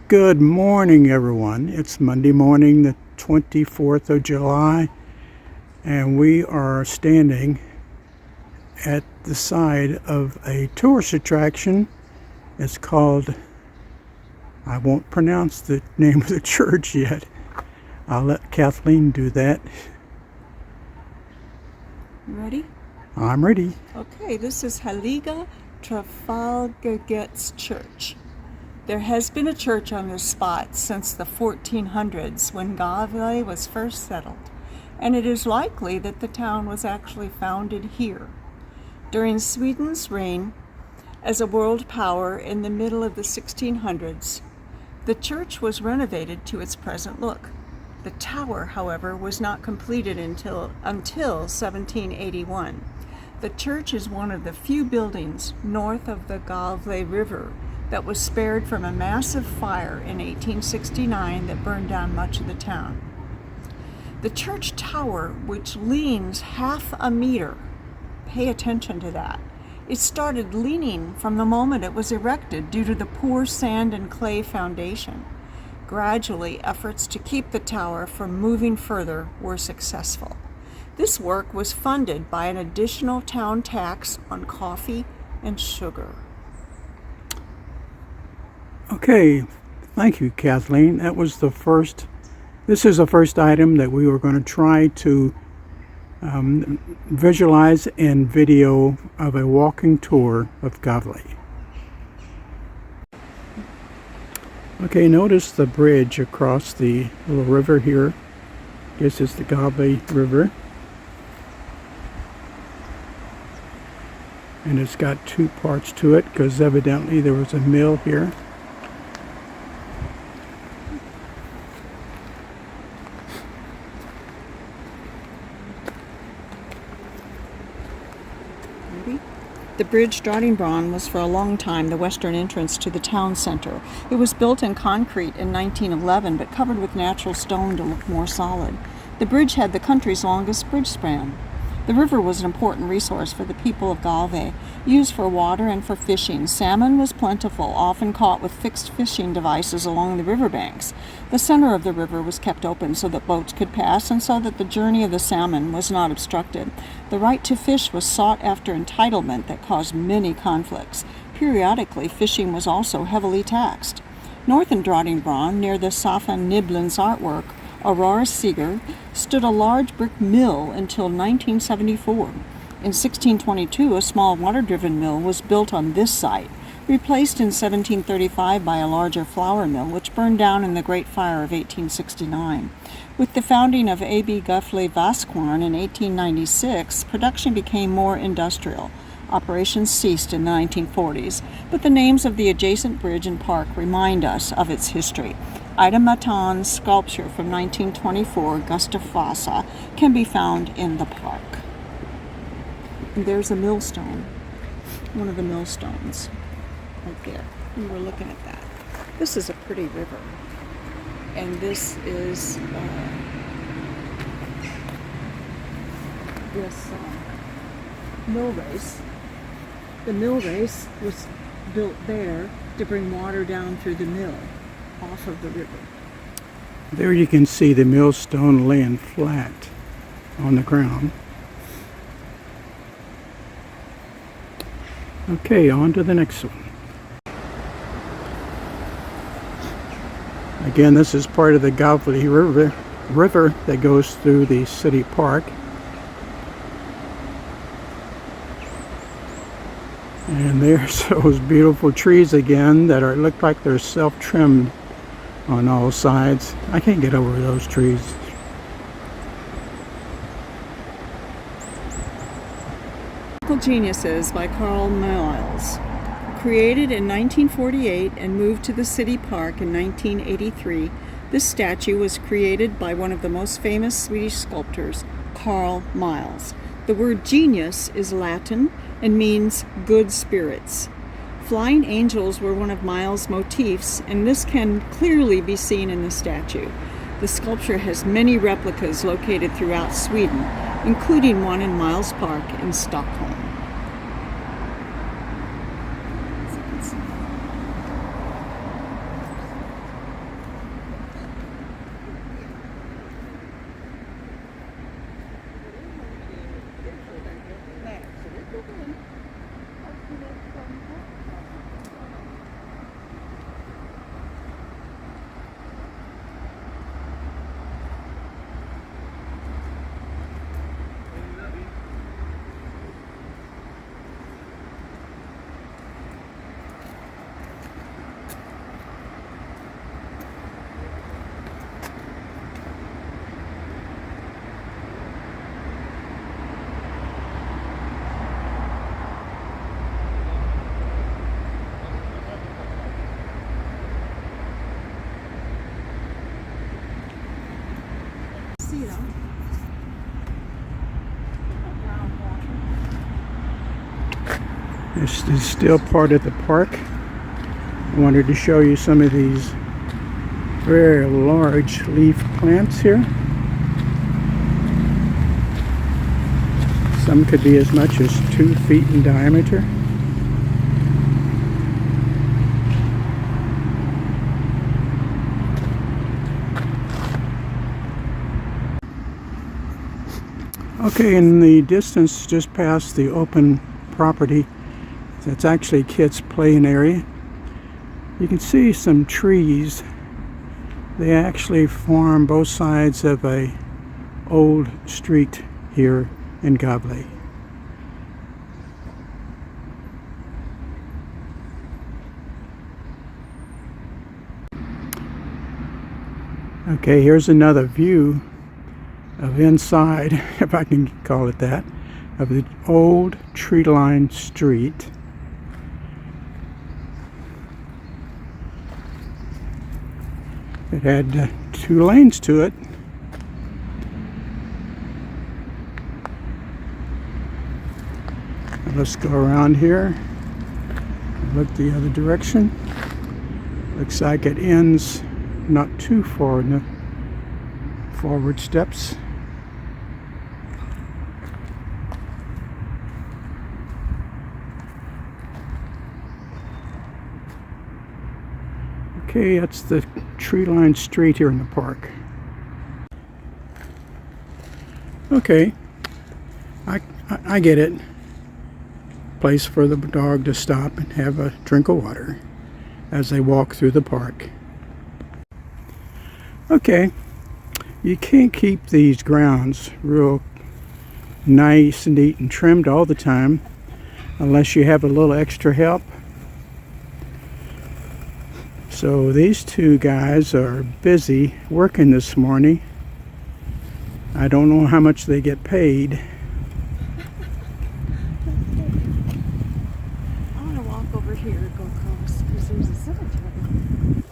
Good morning, everyone. It's Monday morning, the 24th of July, and we are standing at the side of a tourist attraction. It's called, I won't pronounce the name of the church yet. I'll let Kathleen do that. Ready? I'm ready. Okay, this is Haliga Trafalgarget's Church. There has been a church on this spot since the 1400s when Gävle was first settled, and it is likely that the town was actually founded here. During Sweden's reign as a world power in the middle of the 1600s, the church was renovated to its present look. The tower, however, was not completed until 1781. The church is one of the few buildings north of the Gävle River that was spared from a massive fire in 1869 that burned down much of the town. The church tower, which leans half a meter, pay attention to that. It started leaning from the moment it was erected due to the poor sand and clay foundation. Gradually, efforts to keep the tower from moving further were successful. This work was funded by an additional town tax on coffee and sugar. Okay, thank you, Kathleen. This is the first item that we were going to try to visualize in video of a walking tour of Gävle. Okay, notice the bridge across the little river here. This is the Gävle River. And it's got two parts to it because evidently there was a mill here. The bridge Drottningbron was for a long time the western entrance to the town center. It was built in concrete in 1911 but covered with natural stone to look more solid. The bridge had the country's longest bridge span. The river was an important resource for the people of Gävle, used for water and for fishing. Salmon was plentiful, often caught with fixed fishing devices along the riverbanks. The center of the river was kept open so that boats could pass and so that the journey of the salmon was not obstructed. The right to fish was sought after entitlement that caused many conflicts. Periodically, fishing was also heavily taxed. North in Drottningbron, near the Staffan Niblin's artwork, Aurora Seeger, stood a large brick mill until 1974. In 1622, a small water-driven mill was built on this site, replaced in 1735 by a larger flour mill, which burned down in the Great Fire of 1869. With the founding of A.B. Gävle Vaskvarn in 1896, production became more industrial. Operations ceased in the 1940s, but the names of the adjacent bridge and park remind us of its history. Ida Matan's sculpture from 1924, Gustav Vasa, can be found in the park. And there's a millstone, one of the millstones, right there. We were looking at that. This is a pretty river, and this is this mill race. The mill race was built there to bring water down through the mill off of the river. There you can see the millstone laying flat on the ground. Okay, on to the next one. Again, this is part of the Gävle River that goes through the city park. And there's those beautiful trees again that look like they're self-trimmed on all sides. I can't get over those trees. Musical Geniuses by Carl Miles. Created in 1948 and moved to the city park in 1983, this statue was created by one of the most famous Swedish sculptors, Carl Miles. The word genius is Latin and means good spirits. Flying angels were one of Miles' motifs, and this can clearly be seen in the statue. The sculpture has many replicas located throughout Sweden, including one in Miles Park in Stockholm. see them. This is still part of the park. I wanted to show you some of these very large leaf plants here. Some could be as much as 2 feet in diameter. Okay, in the distance just past the open property, that's actually kids' playing area. You can see some trees. They actually form both sides of a old street here in Gävle. Okay, here's another view of inside, if I can call it that, of the old tree-lined street. It had 2 lanes to it. Let's go around here and look the other direction. Looks like it ends not too far in the forward steps. Okay, that's the tree-lined street here in the park. Okay, I get it. Place for the dog to stop and have a drink of water as they walk through the park. Okay, you can't keep these grounds real nice and neat and trimmed all the time unless you have a little extra help. So these 2 guys are busy working this morning. I don't know how much they get paid. I want to walk over here and go across because there's a cemetery.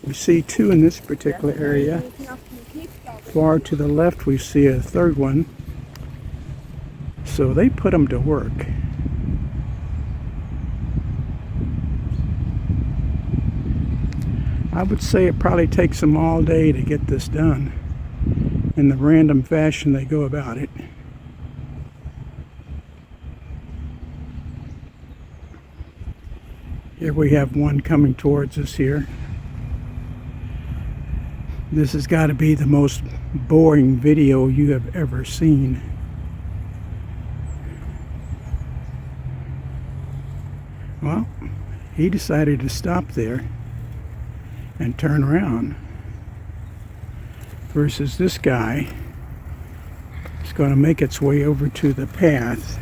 We see 2 in this particular area. Far to the left we see a 3rd one. So they put them to work. I would say it probably takes them all day to get this done in the random fashion they go about it. Here we have one coming towards us here. This has got to be the most boring video you have ever seen. Well, he decided to stop there and turn around versus this guy is going to make its way over to the path.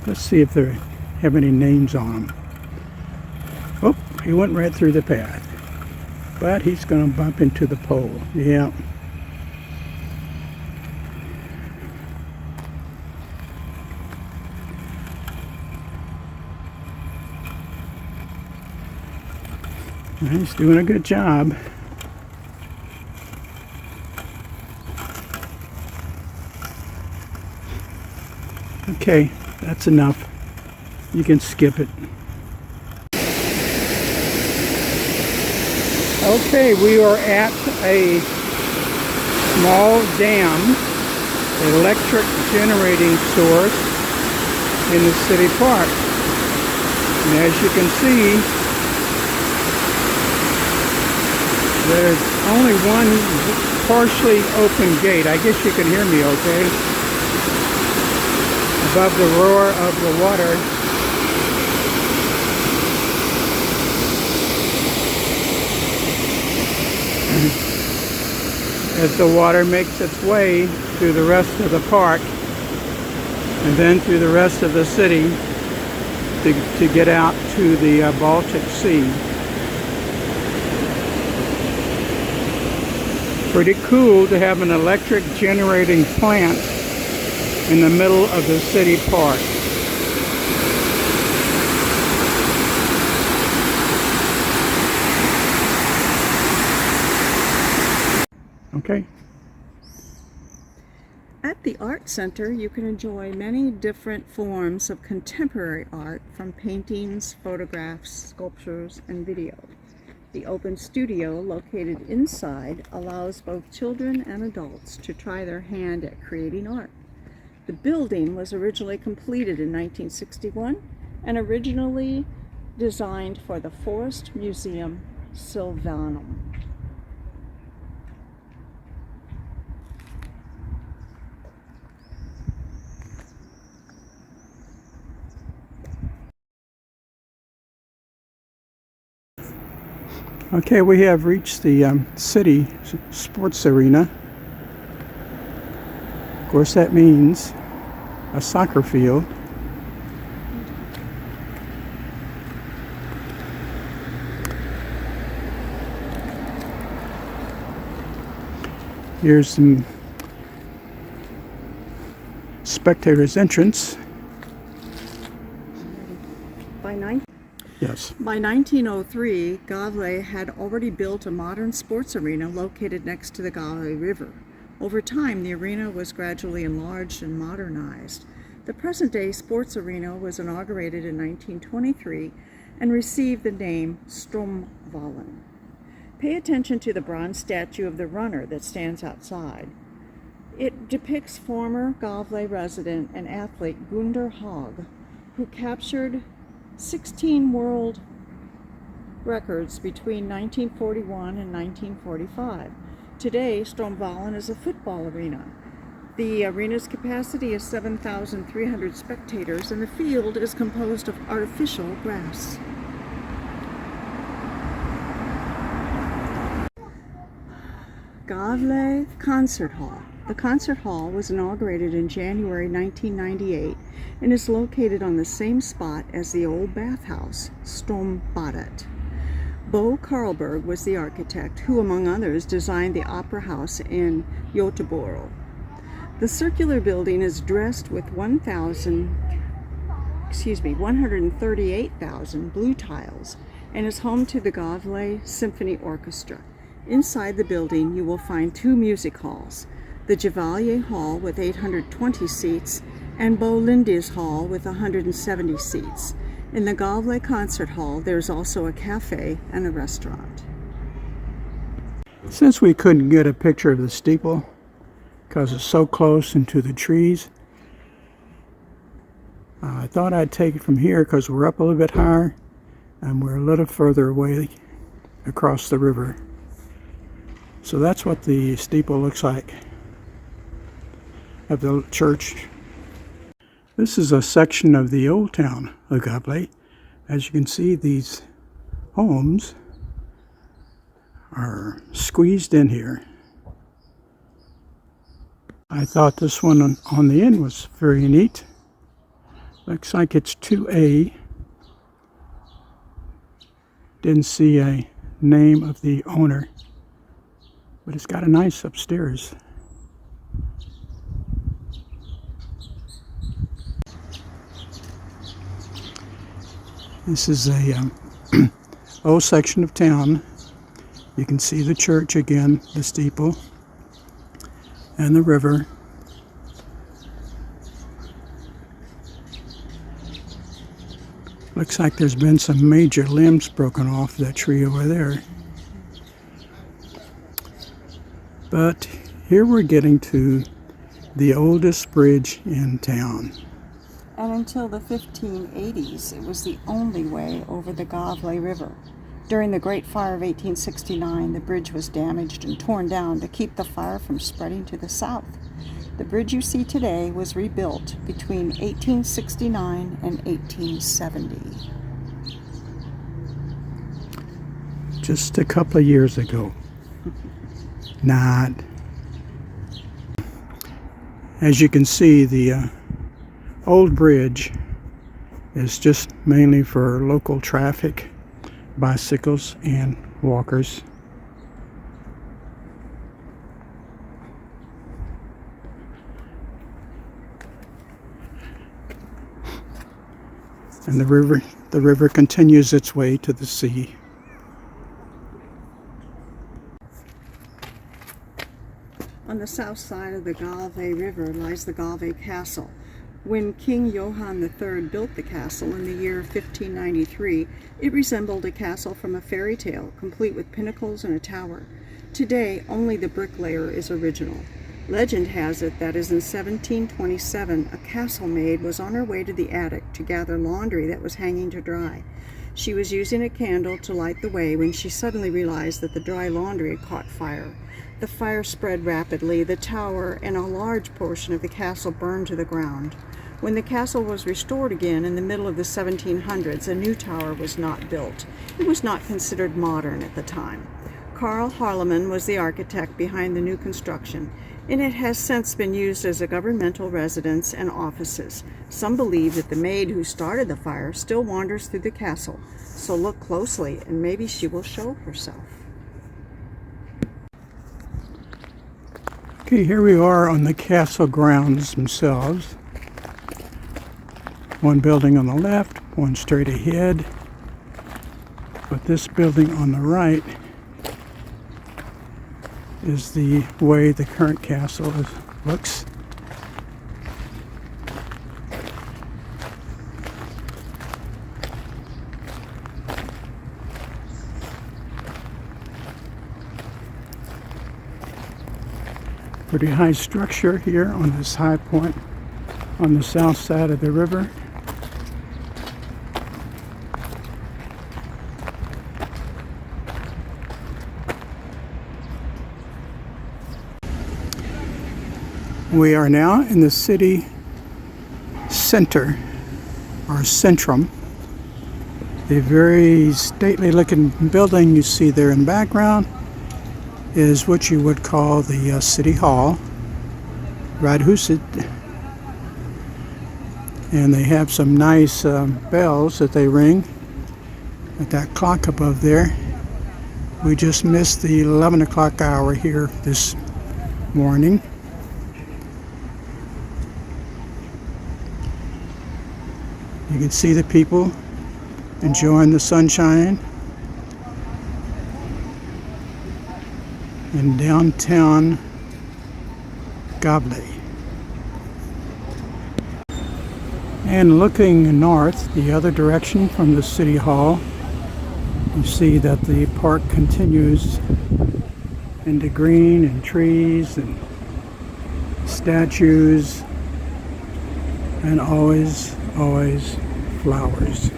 Let's see if they have any names on them. Oh, he went right through the path, but he's going to bump into the pole. Yeah. He's doing a good job. Okay, that's enough. You can skip it. Okay, we are at a small dam, electric generating source in the city park. And as you can see, there's only one partially open gate. I guess you can hear me okay. Above the roar of the water. As the water makes its way through the rest of the park and then through the rest of the city to get out to the Baltic Sea. Pretty cool to have an electric generating plant in the middle of the city park. Okay. At the Art Center, you can enjoy many different forms of contemporary art, from paintings, photographs, sculptures, and video. The open studio located inside allows both children and adults to try their hand at creating art. The building was originally completed in 1961 and originally designed for the Forest Museum Sylvanum. Okay, we have reached the city sports arena. Of course, that means a soccer field. Here's some spectators' entrance. Yes. By 1903, Gävle had already built a modern sports arena located next to the Gävle River. Over time, the arena was gradually enlarged and modernized. The present-day sports arena was inaugurated in 1923 and received the name Stromvallen. Pay attention to the bronze statue of the runner that stands outside. It depicts former Gävle resident and athlete Gunder Haug, who captured 16 world records between 1941 and 1945. Today, Stromvallen is a football arena. The arena's capacity is 7,300 spectators, and the field is composed of artificial grass. Gävle Concert Hall. The concert hall was inaugurated in January 1998 and is located on the same spot as the old bathhouse, Strombadet. Bo Karlberg was the architect who, among others, designed the opera house in Göteborg. The circular building is dressed with 138,000 blue tiles and is home to the Gävle Symphony Orchestra. Inside the building, you will find two music halls, the Gävle Hall with 820 seats and Bo Lindes Hall with 170 seats. In the Gävle Concert Hall, there's also a cafe and a restaurant. Since we couldn't get a picture of the steeple because it's so close into the trees, I thought I'd take it from here because we're up a little bit higher and we're a little further away across the river. So that's what the steeple looks like of the church. This is a section of the old town of Gävle. As you can see, these homes are squeezed in here. I thought this one on the end was very neat. Looks like it's 2A. Didn't see a name of the owner, but it's got a nice upstairs. This is a old section of town. You can see the church again, the steeple, and the river. Looks like there's been some major limbs broken off that tree over there. But here we're getting to the oldest bridge in town. And until the 1580s, it was the only way over the Gävle River. During the Great Fire of 1869, the bridge was damaged and torn down to keep the fire from spreading to the south. The bridge you see today was rebuilt between 1869 and 1870. Just a couple of years ago. Not. As you can see, the old bridge is just mainly for local traffic, bicycles and walkers. And the river continues its way to the sea. On the south side of the Gävle River lies the Gävle Castle. When King Johann III built the castle in the year 1593, it resembled a castle from a fairy tale, complete with pinnacles and a tower. Today, only the bricklayer is original. Legend has it that as in 1727, a castle maid was on her way to the attic to gather laundry that was hanging to dry. She was using a candle to light the way when she suddenly realized that the dry laundry had caught fire. The fire spread rapidly. The tower and a large portion of the castle burned to the ground. When the castle was restored again in the middle of the 1700s, a new tower was not built. It was not considered modern at the time. Carl Harleman was the architect behind the new construction, and it has since been used as a governmental residence and offices. Some believe that the maid who started the fire still wanders through the castle, so look closely and maybe she will show herself. Okay, here we are on the castle grounds themselves. One building on the left, one straight ahead, but this building on the right is the way the current castle looks. Pretty high structure here on this high point on the south side of the river. We are now in the city center, or centrum. The very stately looking building you see there in the background is what you would call the City Hall, Radhuset. And they have some nice bells that they ring at that clock above there. We just missed the 11 o'clock hour here this morning. You can see the people enjoying the sunshine in downtown Gävle. And looking north, the other direction from the City Hall, you see that the park continues into green and trees and statues and always flowers.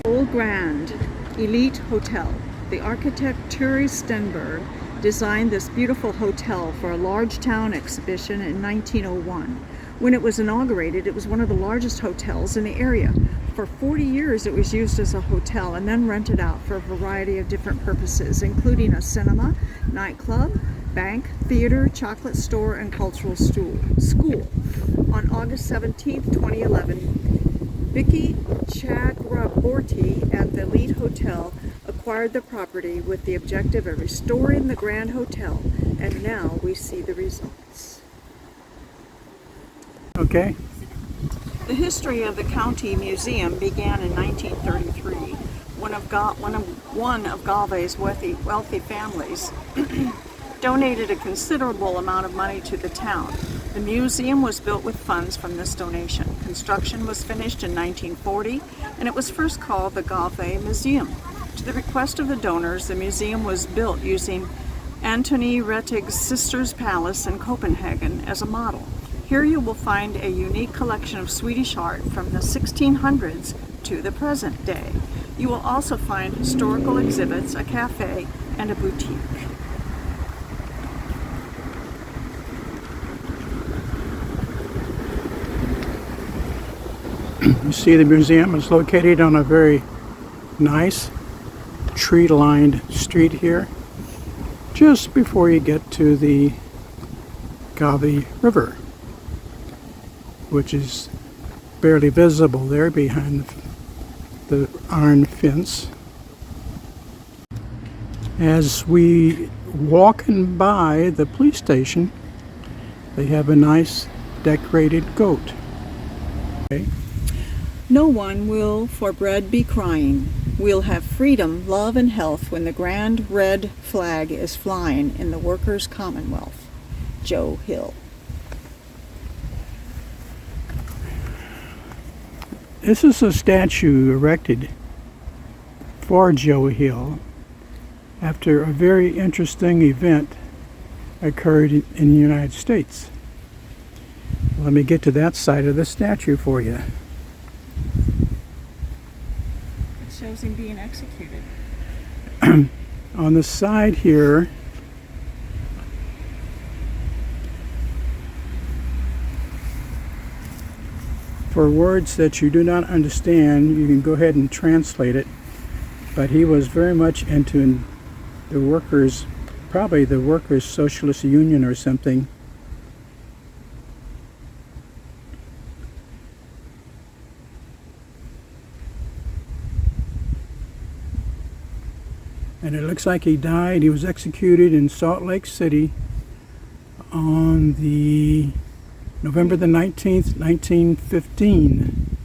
Old Grand Elite Hotel. The architect Turi Stenberg designed this beautiful hotel for a large town exhibition in 1901. When it was inaugurated, it was one of the largest hotels in the area. For 40 years it was used as a hotel and then rented out for a variety of different purposes, including a cinema, nightclub, bank, theater, chocolate store, and cultural school. On August 17, 2011, Vicky Chakraborty at the Elite Hotel acquired the property with the objective of restoring the Grand Hotel, and now we see the results. Okay. The history of the county museum began in 1933. One of Gävle's wealthy families donated a considerable amount of money to the town. The museum was built with funds from this donation. Construction was finished in 1940, and it was first called the Gävle Museum. To the request of the donors, the museum was built using Antoni Rettig's Sisters Palace in Copenhagen as a model. Here you will find a unique collection of Swedish art from the 1600s to the present day. You will also find historical exhibits, a cafe, and a boutique. You see the museum is located on a very nice tree-lined street here, just before you get to the Gävle River, which is barely visible there behind the iron fence. As we walking by the police station, they have a nice decorated goat. Okay. No one will for bread be crying. We'll have freedom, love, and health when the grand red flag is flying in the workers' commonwealth. Joe Hill. This is a statue erected for Joe Hill after a very interesting event occurred in the United States. Let me get to that side of the statue for you. It shows him being executed. On the side here, for words that you do not understand, you can go ahead and translate it. But he was very much into the workers, probably the Workers' Socialist Union or something. And it looks like he died. He was executed in Salt Lake City on the November the 19th, 1915.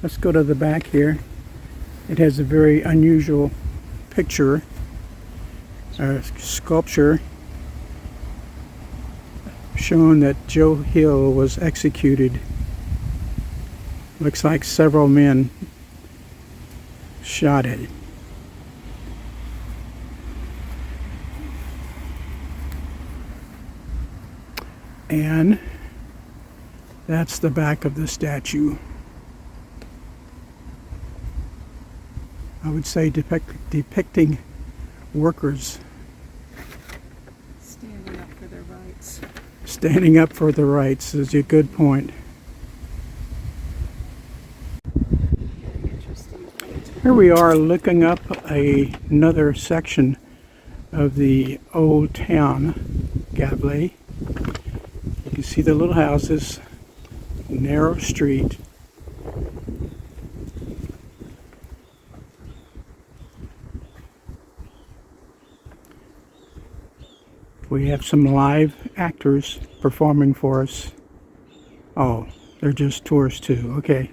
Let's go to the back here. It has a very unusual picture, sculpture, showing that Joe Hill was executed. Looks like several men shot at it. And that's the back of the statue. I would say depicting workers Standing up for their rights. standing up for their rights is a good point. Here we are looking up another section of the old town, Gävle. You can see the little houses, narrow street. We have some live actors performing for us. Oh, they're just tourists too. Okay.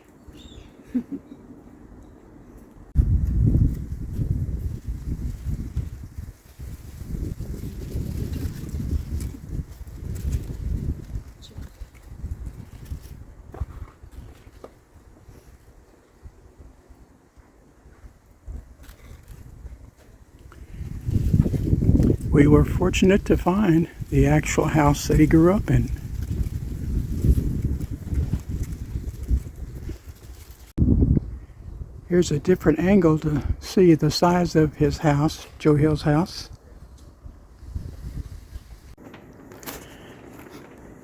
We were fortunate to find the actual house that he grew up in. Here's a different angle to see the size of his house, Joe Hill's house.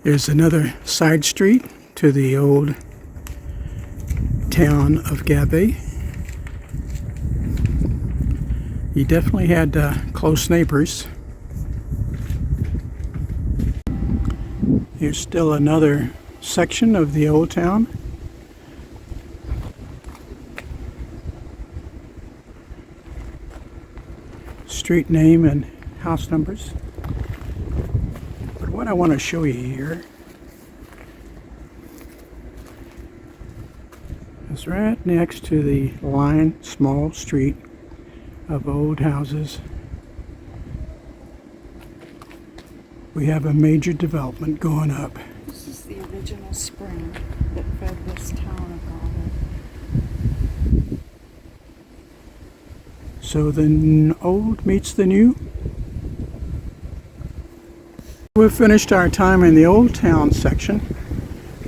There's another side street to the old town of Gävle. He definitely had close neighbors. Here's still another section of the old town. Street name and house numbers. But what I want to show you here is right next to the line, small street of old houses. We have a major development going up. This is the original spring that fed this town of Gävle. So the old meets the new. We've finished our time in the old town section.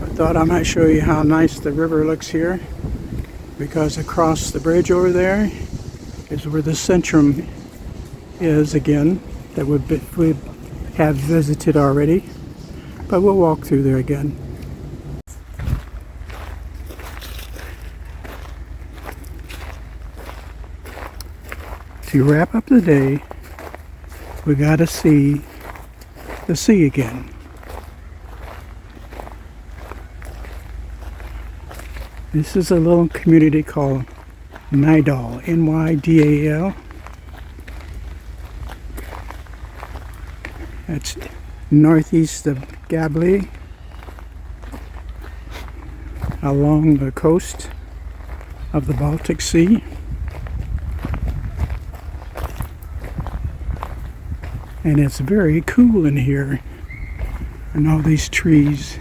I thought I might show you how nice the river looks here, because across the bridge over there is where the Centrum is again, that we have visited already, but we'll walk through there again. To wrap up the day, we got to see the sea again. This is a little community called Nydal, Nydal. That's northeast of Gävle, along the coast of the Baltic Sea. And it's very cool in here, and all these trees.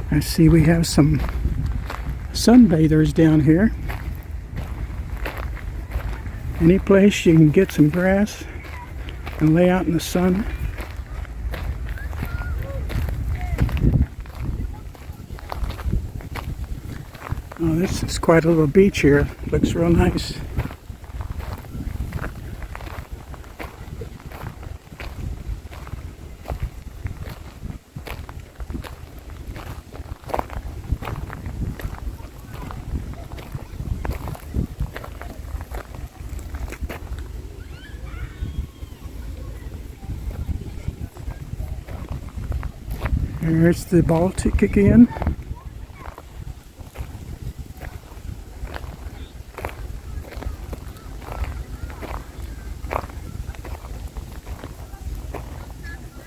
I see we have some sunbathers down here. Any place you can get some grass and lay out in the sun. Oh, this is quite a little beach here. Looks real nice. There's the Baltic again.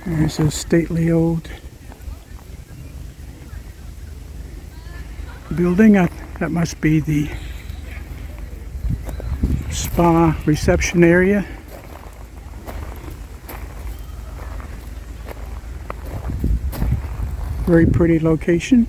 There's a stately old building. That must be the spa reception area. Very pretty location.